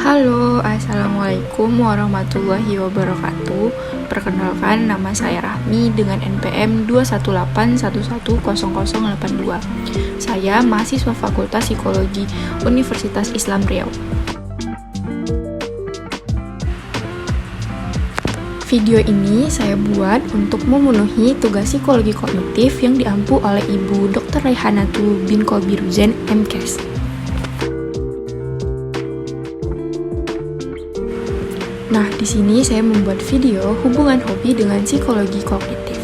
Halo, Assalamualaikum warahmatullahi wabarakatuh. Perkenalkan, nama saya Rahmi dengan NPM 218110082. Saya mahasiswa Fakultas Psikologi Universitas Islam Riau. Video ini saya buat untuk memenuhi tugas psikologi kognitif yang diampu oleh Ibu Dr. Raihanatu bin Kobiruzen, MKes. Nah, di sini saya membuat video hubungan hobi dengan psikologi kognitif.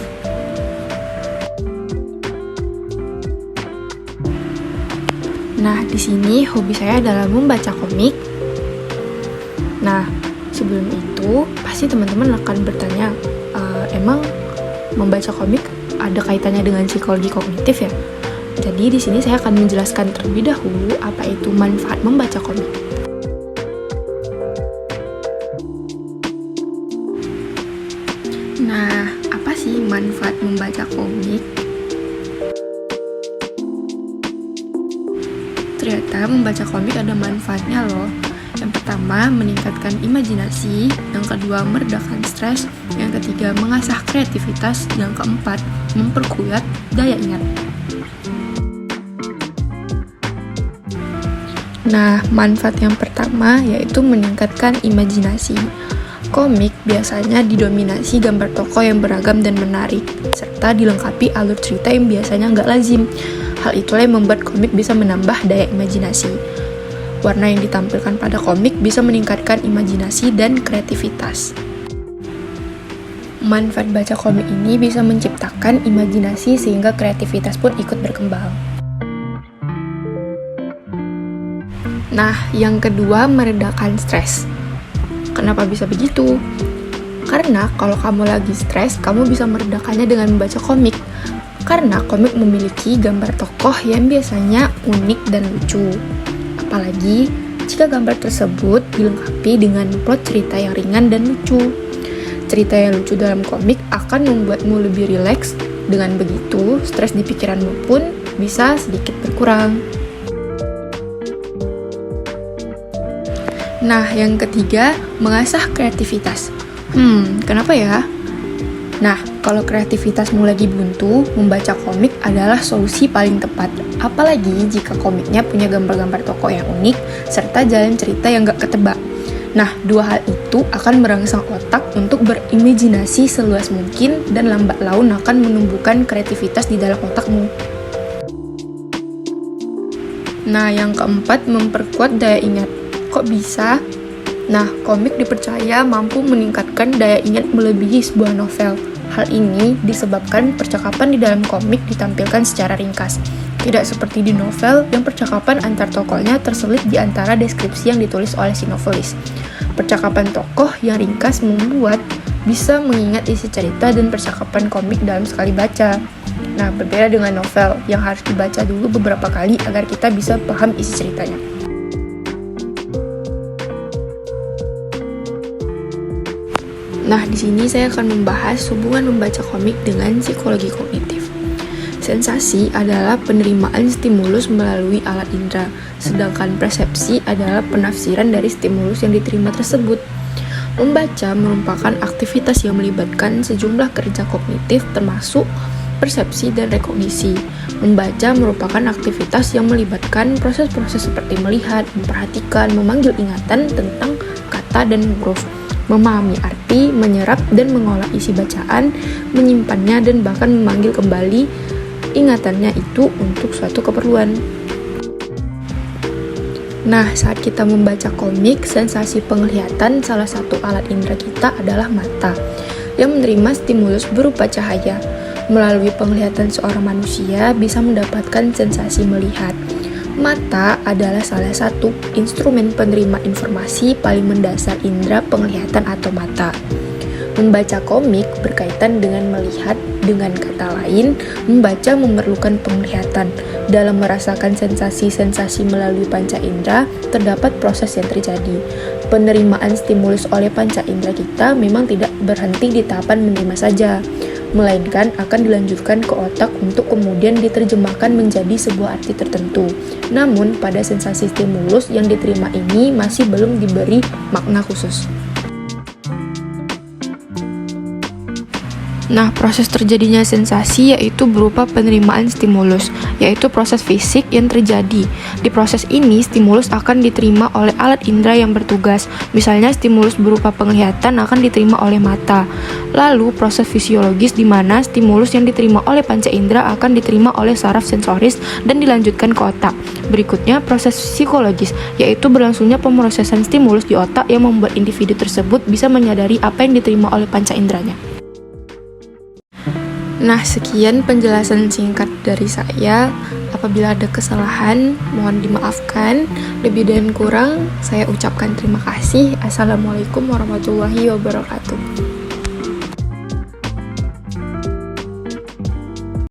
Nah, di sini hobi saya adalah membaca komik. Nah, sebelum itu pasti teman-teman akan bertanya, emang membaca komik ada kaitannya dengan psikologi kognitif ya? Jadi di sini saya akan menjelaskan terlebih dahulu apa itu manfaat membaca komik. Nah, apa sih manfaat membaca komik? Ternyata membaca komik ada manfaatnya loh. Yang pertama, meningkatkan imajinasi. Yang kedua, meredakan stres. Yang ketiga, mengasah kreativitas. Yang keempat, memperkuat daya ingat. Nah, manfaat yang pertama yaitu meningkatkan imajinasi. Komik biasanya didominasi gambar tokoh yang beragam dan menarik, serta dilengkapi alur cerita yang biasanya nggak lazim. Hal itulah yang membuat komik bisa menambah daya imajinasi. Warna yang ditampilkan pada komik bisa meningkatkan imajinasi dan kreativitas. Manfaat baca komik ini bisa menciptakan imajinasi sehingga kreativitas pun ikut berkembang. Nah, yang kedua, meredakan stres. Kenapa bisa begitu? Karena kalau kamu lagi stres, kamu bisa meredakannya dengan membaca komik. Karena komik memiliki gambar tokoh yang biasanya unik dan lucu. Apalagi jika gambar tersebut dilengkapi dengan plot cerita yang ringan dan lucu. Cerita yang lucu dalam komik akan membuatmu lebih rileks. Dengan begitu, stres di pikiranmu pun bisa sedikit berkurang. Nah, yang ketiga, mengasah kreativitas. Kenapa ya? Nah, kalau kreativitasmu lagi buntu, membaca komik adalah solusi paling tepat. Apalagi jika komiknya punya gambar-gambar tokoh yang unik, serta jalan cerita yang gak ketebak. Nah, dua hal itu akan merangsang otak untuk berimajinasi seluas mungkin dan lambat laun akan menumbuhkan kreativitas di dalam otakmu. Nah, yang keempat, memperkuat daya ingat. Kok bisa? Nah, komik dipercaya mampu meningkatkan daya ingat melebihi sebuah novel. Hal ini disebabkan percakapan di dalam komik ditampilkan secara ringkas. Tidak seperti di novel yang percakapan antar tokohnya terselip di antara deskripsi yang ditulis oleh si novelis. Percakapan tokoh yang ringkas membuat bisa mengingat isi cerita dan percakapan komik dalam sekali baca. Nah, berbeda dengan novel yang harus dibaca dulu beberapa kali agar kita bisa paham isi ceritanya. Nah, di sini saya akan membahas hubungan membaca komik dengan psikologi kognitif. Sensasi adalah penerimaan stimulus melalui alat indera, sedangkan persepsi adalah penafsiran dari stimulus yang diterima tersebut. Membaca merupakan aktivitas yang melibatkan sejumlah kerja kognitif termasuk persepsi dan rekognisi. Membaca merupakan aktivitas yang melibatkan proses-proses seperti melihat, memperhatikan, memanggil ingatan tentang kata dan huruf, memahami arti, menyerap dan mengolah isi bacaan, menyimpannya dan bahkan memanggil kembali ingatannya itu untuk suatu keperluan. Nah, saat kita membaca komik, sensasi penglihatan salah satu alat indera kita adalah mata, yang menerima stimulus berupa cahaya. Melalui penglihatan seorang manusia bisa mendapatkan sensasi melihat. Mata adalah salah satu instrumen penerima informasi paling mendasar indera penglihatan atau mata. Membaca komik berkaitan dengan melihat, dengan kata lain, membaca memerlukan penglihatan. Dalam merasakan sensasi-sensasi melalui panca indera, terdapat proses yang terjadi. Penerimaan stimulus oleh panca indera kita memang tidak berhenti di tahapan menerima saja. melainkan akan dilanjutkan ke otak untuk kemudian diterjemahkan menjadi sebuah arti tertentu. Namun, pada sensasi stimulus yang diterima ini masih belum diberi makna khusus. Nah, proses terjadinya sensasi yaitu berupa penerimaan stimulus, yaitu proses fisik yang terjadi. Di proses ini, stimulus akan diterima oleh alat indera yang bertugas. Misalnya, stimulus berupa penglihatan akan diterima oleh mata. Lalu, proses fisiologis di mana stimulus yang diterima oleh panca indera akan diterima oleh saraf sensoris dan dilanjutkan ke otak. Berikutnya, proses psikologis, yaitu berlangsungnya pemrosesan stimulus di otak yang membuat individu tersebut bisa menyadari apa yang diterima oleh panca inderanya. Nah, sekian penjelasan singkat dari saya. Apabila ada kesalahan, mohon dimaafkan. Lebih dan kurang, saya ucapkan terima kasih. Assalamualaikum warahmatullahi wabarakatuh.